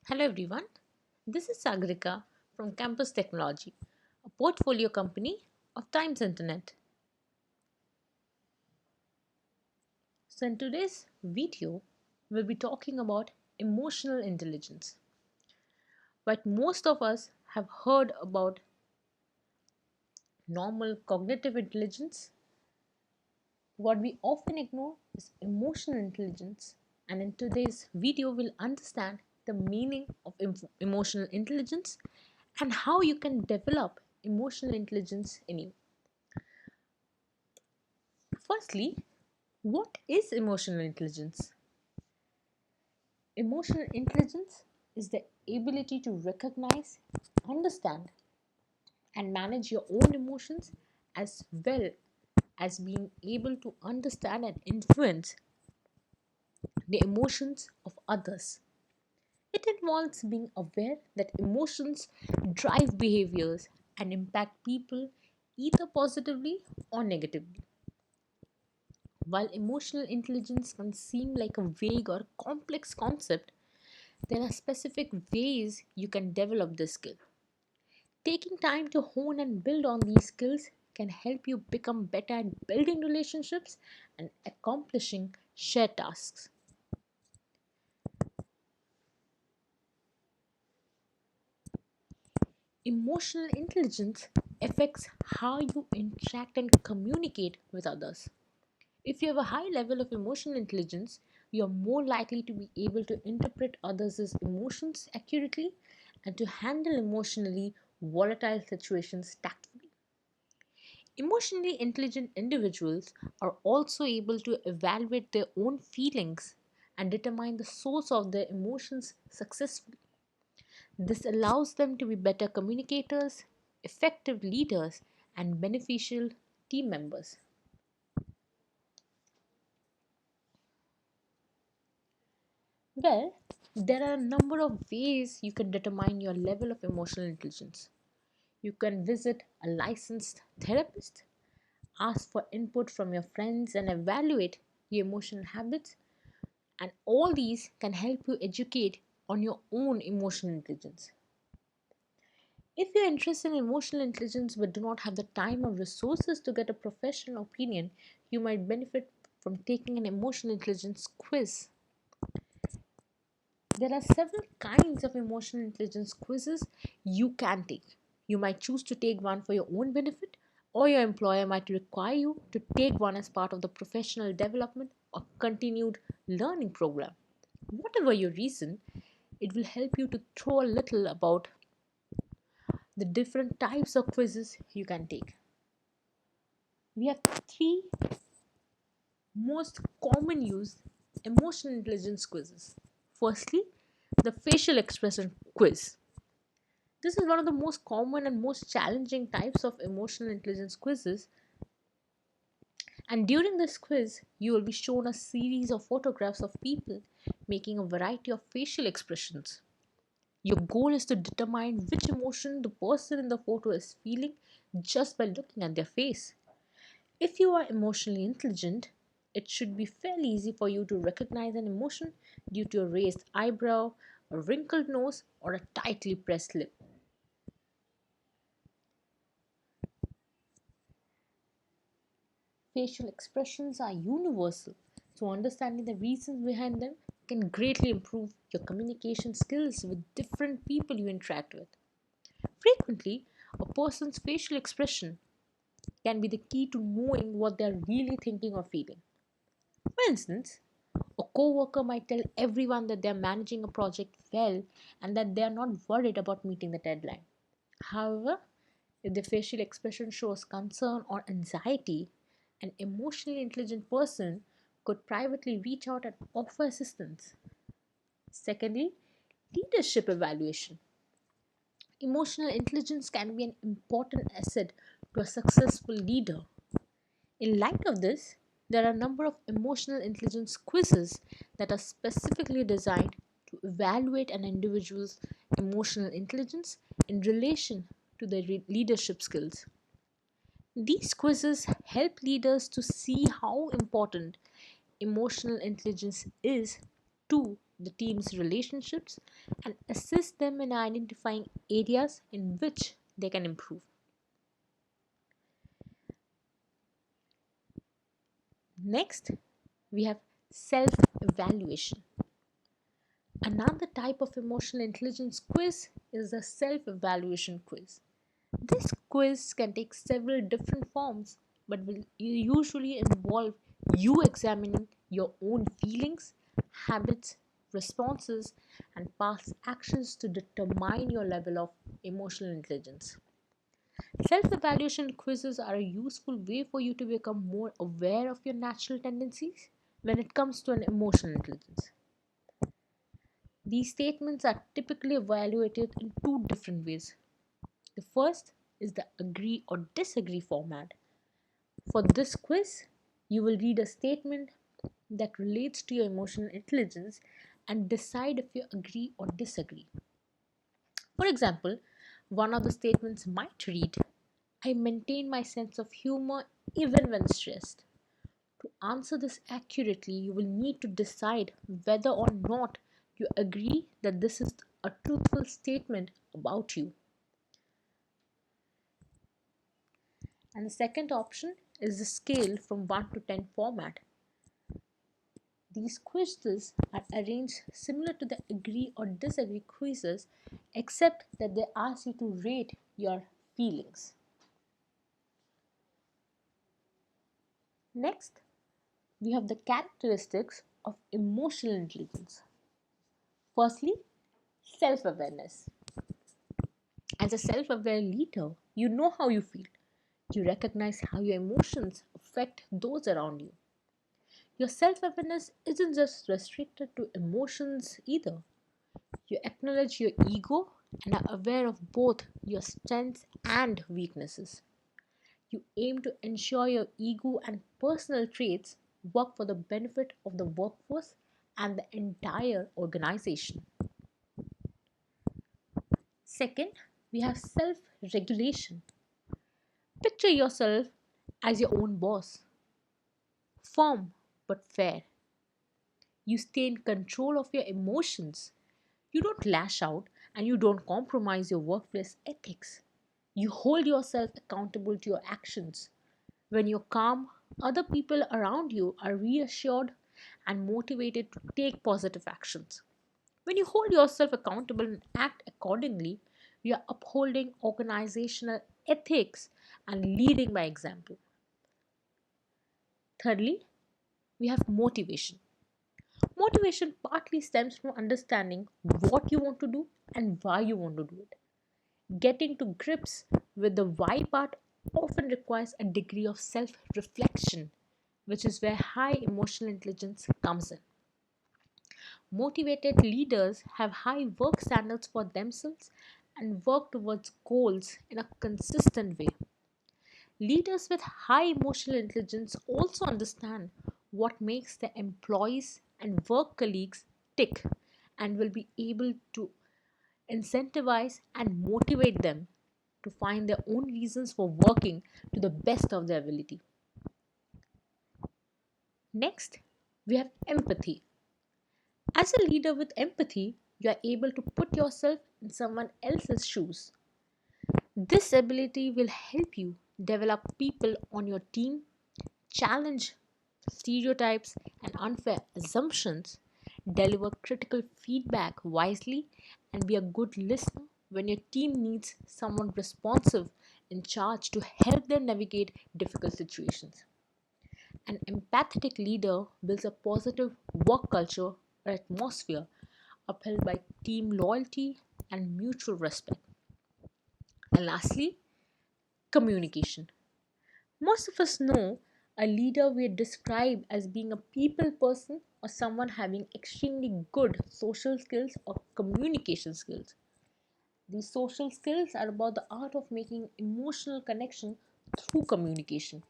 Hello everyone, this is Sagarika from Campus Technology, a portfolio company of Times Internet. So, in today's video, we'll be talking about emotional intelligence. But most of us have heard about normal cognitive intelligence. What we often ignore is emotional intelligence, and in today's video, we'll understand the meaning of emotional intelligence and how you can develop emotional intelligence in you. Firstly, what is emotional intelligence? Emotional intelligence is the ability to recognize, understand, and manage your own emotions as well as being able to understand and influence the emotions of others. It involves being aware that emotions drive behaviors and impact people either positively or negatively. While emotional intelligence can seem like a vague or complex concept, there are specific ways you can develop this skill. Taking time to hone and build on these skills can help you become better at building relationships and accomplishing shared tasks. Emotional intelligence affects how you interact and communicate with others. If you have a high level of emotional intelligence, you are more likely to be able to interpret others' emotions accurately and to handle emotionally volatile situations tactfully. Emotionally intelligent individuals are also able to evaluate their own feelings and determine the source of their emotions successfully. This allows them to be better communicators, effective leaders, and beneficial team members. Well, there are a number of ways you can determine your level of emotional intelligence. You can visit a licensed therapist, ask for input from your friends, and evaluate your emotional habits. And all these can help you educate on your own emotional intelligence. If you're interested in emotional intelligence but do not have the time or resources to get a professional opinion, you might benefit from taking an emotional intelligence quiz. There are several kinds of emotional intelligence quizzes you can take. You might choose to take one for your own benefit, or your employer might require you to take one as part of the professional development or continued learning program. Whatever your reason, it will help you to throw a little about the different types of quizzes you can take. We have three most common used emotional intelligence quizzes. Firstly, the facial expression quiz. This is one of the most common and most challenging types of emotional intelligence quizzes. And during this quiz, you will be shown a series of photographs of people making a variety of facial expressions. Your goal is to determine which emotion the person in the photo is feeling just by looking at their face. If you are emotionally intelligent, it should be fairly easy for you to recognize an emotion due to a raised eyebrow, a wrinkled nose, or a tightly pressed lip. Facial expressions are universal, so understanding the reasons behind them can greatly improve your communication skills with different people you interact with. Frequently, a person's facial expression can be the key to knowing what they're really thinking or feeling. For instance, a coworker might tell everyone that they're managing a project well and that they are not worried about meeting the deadline. However, if the facial expression shows concern or anxiety, an emotionally intelligent person could privately reach out and offer assistance. Secondly, leadership evaluation. Emotional intelligence can be an important asset to a successful leader. In light of this, there are a number of emotional intelligence quizzes that are specifically designed to evaluate an individual's emotional intelligence in relation to their leadership skills. These quizzes help leaders to see how important emotional intelligence is to the team's relationships and assist them in identifying areas in which they can improve. Next, we have self evaluation. Another type of emotional intelligence quiz is the self evaluation quiz. This quiz can take several different forms but will usually involve you examining your own feelings, habits, responses, and past actions to determine your level of emotional intelligence. Self evaluation quizzes are a useful way for you to become more aware of your natural tendencies when it comes to an emotional intelligence. These statements are typically evaluated in two different ways. The first is the agree or disagree format. For this quiz, you will read a statement that relates to your emotional intelligence and decide if you agree or disagree. For example, one of the statements might read, I maintain my sense of humor even when stressed. To answer this accurately, you will need to decide whether or not you agree that this is a truthful statement about you. And the second option is the scale from 1 to 10 format. These quizzes are arranged similar to the agree or disagree quizzes, except that they ask you to rate your feelings. Next, we have the characteristics of emotional intelligence. Firstly, self awareness. As a self aware leader, you know how you feel. You recognize how your emotions affect those around you. Your self awareness isn't just restricted to emotions either. You acknowledge your ego and are aware of both your strengths and weaknesses. You aim to ensure your ego and personal traits work for the benefit of the workforce and the entire organization. Second, we have self regulation. Picture yourself as your own boss, firm but fair. You stay in control of your emotions. You don't lash out and you don't compromise your workplace ethics. You hold yourself accountable to your actions. When you're calm, other people around you are reassured and motivated to take positive actions. When you hold yourself accountable and act accordingly, you are upholding organizational ethics and leading by example. Thirdly, we have motivation. Motivation partly stems from understanding what you want to do and why you want to do it. Getting to grips with the why part often requires a degree of self reflection, which is where high emotional intelligence comes in. Motivated leaders have high work standards for themselves and work towards goals in a consistent way. Leaders with high emotional intelligence also understand what makes their employees and work colleagues tick and will be able to incentivize and motivate them to find their own reasons for working to the best of their ability. Next, we have empathy. As a leader with empathy, you are able to put yourself in someone else's shoes. This ability will help you develop people on your team, challenge stereotypes and unfair assumptions, deliver critical feedback wisely, and be a good listener when your team needs someone responsive in charge to help them navigate difficult situations. An empathetic leader builds a positive work culture or atmosphere upheld by team loyalty and mutual respect. And lastly, communication. Most of us know a leader we describe as being a people person or someone having extremely good social skills or communication skills. These social skills are about the art of making emotional connection through communication.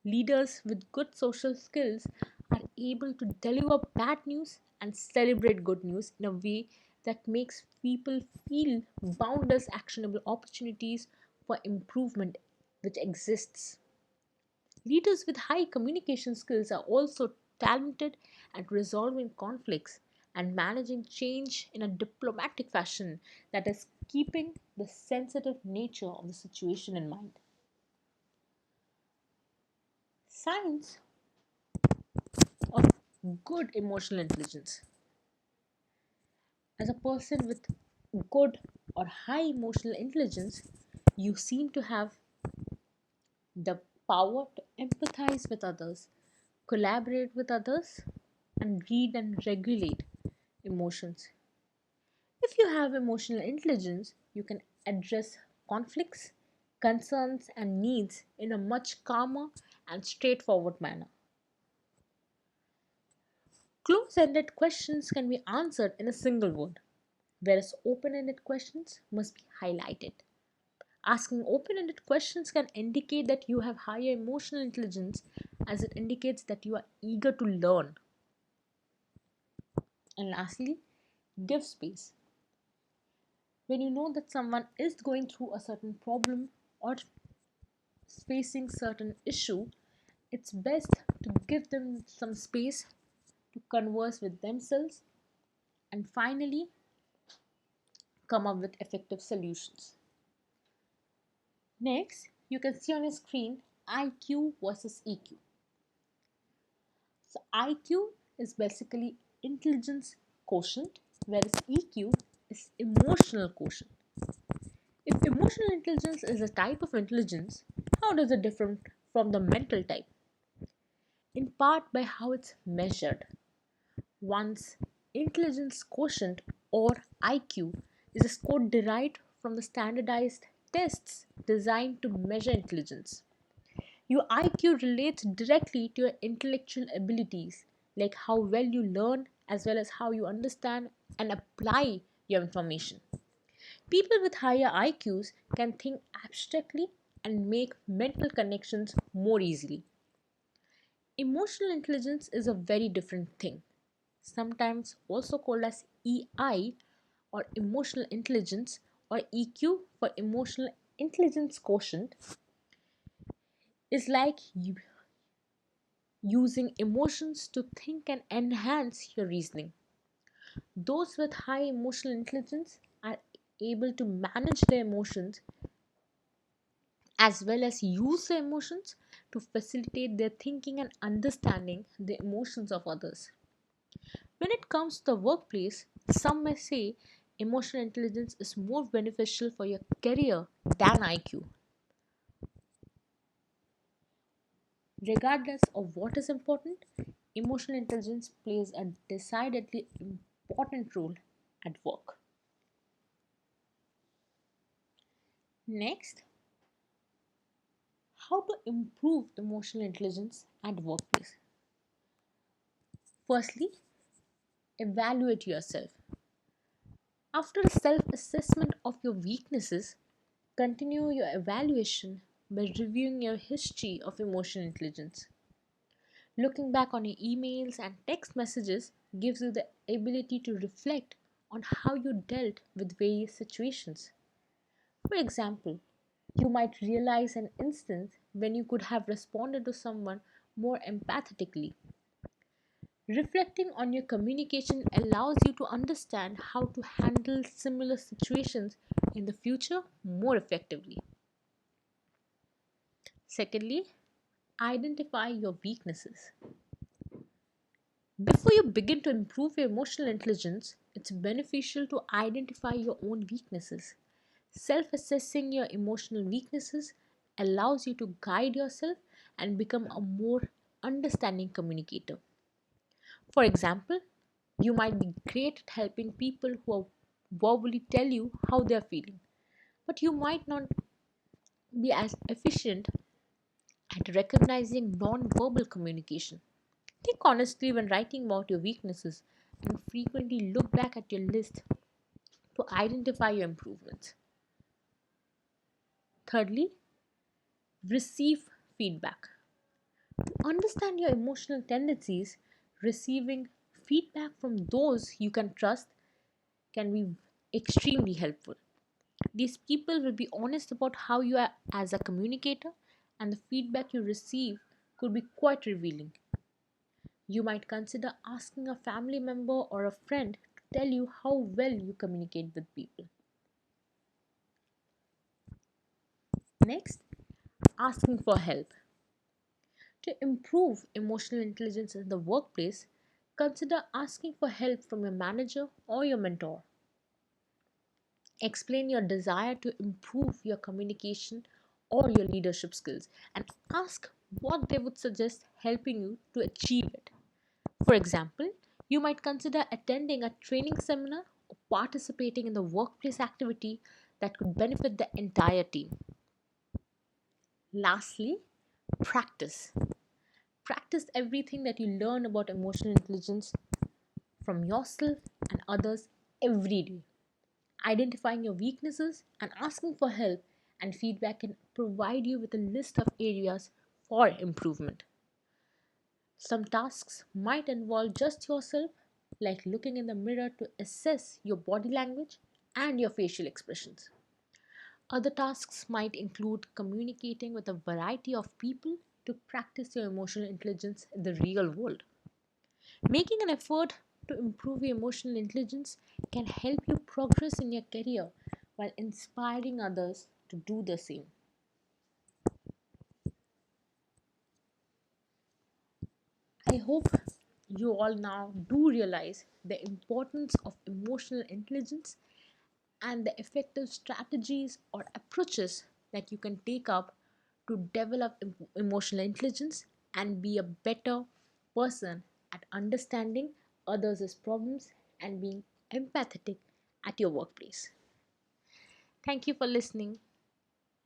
Leaders with good social skills are able to deliver bad news and celebrate good news in a way that makes people feel boundless actionable opportunities for improvement which exists. Leaders with high communication skills are also talented at resolving conflicts and managing change in a diplomatic fashion that is keeping the sensitive nature of the situation in mind. Signs of good emotional intelligence. As a person with good or high emotional intelligence, you seem to have the power to empathize with others, collaborate with others, and read and regulate emotions. If you have emotional intelligence, you can address conflicts, concerns, and needs in a much calmer and straightforward manner. Close ended questions can be answered in a single word, whereas open ended questions must be highlighted. Asking open ended questions can indicate that you have higher emotional intelligence, as it indicates that you are eager to learn. And lastly, give space. When you know that someone is going through a certain problem or facing certain issue, it's best to give them some space to converse with themselves and finally come up with effective solutions. Next, you can see on your screen IQ versus EQ. So IQ is basically intelligence quotient, whereas EQ is emotional quotient. If emotional intelligence is a type of intelligence, how does it differ from the mental type? In part by how it's measured. One's intelligence quotient or IQ is a score derived from the standardized tests designed to measure intelligence. Your IQ relates directly to your intellectual abilities, like how well you learn as well as how you understand and apply your information. People with higher IQs can think abstractly and make mental connections more easily. Emotional intelligence is a very different thing, sometimes also called as EI or emotional intelligence or EQ for emotional intelligence quotient, is like using emotions to think and enhance your reasoning. Those with high emotional intelligence are able to manage their emotions as well as use the emotions to facilitate their thinking and understanding the emotions of others. When it comes to the workplace, some may say emotional intelligence is more beneficial for your career than IQ. Regardless of what is important, emotional intelligence plays a decidedly important role at work. Next, how to improve emotional intelligence at workplace. Firstly, evaluate yourself. After a self assessment of your weaknesses, continue your evaluation by reviewing your history of emotional intelligence. Looking back on your emails and text messages gives you the ability to reflect on how you dealt with various situations. For example, you might realize an instance when you could have responded to someone more empathetically. Reflecting on your communication allows you to understand how to handle similar situations in the future more effectively. Secondly, identify your weaknesses. Before you begin to improve your emotional intelligence, it's beneficial to identify your own weaknesses. Self assessing your emotional weaknesses allows you to guide yourself and become a more understanding communicator. For example, you might be great at helping people who are verbally tell you how they are feeling, but you might not be as efficient at recognizing non-verbal communication. Think honestly when writing about your weaknesses and frequently look back at your list to identify your improvements. Thirdly, receive feedback. To understand your emotional tendencies, receiving feedback from those you can trust can be extremely helpful. These people will be honest about how you are as a communicator, and the feedback you receive could be quite revealing. You might consider asking a family member or a friend to tell you how well you communicate with people. Next, asking for help. To improve emotional intelligence in the workplace, consider asking for help from your manager or your mentor. Explain your desire to improve your communication or your leadership skills and ask what they would suggest helping you to achieve it. For example, you might consider attending a training seminar or participating in the workplace activity that could benefit the entire team. Lastly, practice. Practice everything that you learn about emotional intelligence from yourself and others every day. Identifying your weaknesses and asking for help and feedback can provide you with a list of areas for improvement. Some tasks might involve just yourself, like looking in the mirror to assess your body language and your facial expressions. Other tasks might include communicating with a variety of people to practice your emotional intelligence in the real world. Making an effort to improve your emotional intelligence can help you progress in your career while inspiring others to do the same. I hope you all now do realize the importance of emotional intelligence and the effective strategies or approaches that you can take up to develop emotional intelligence and be a better person at understanding others' problems and being empathetic at your workplace. Thank you for listening.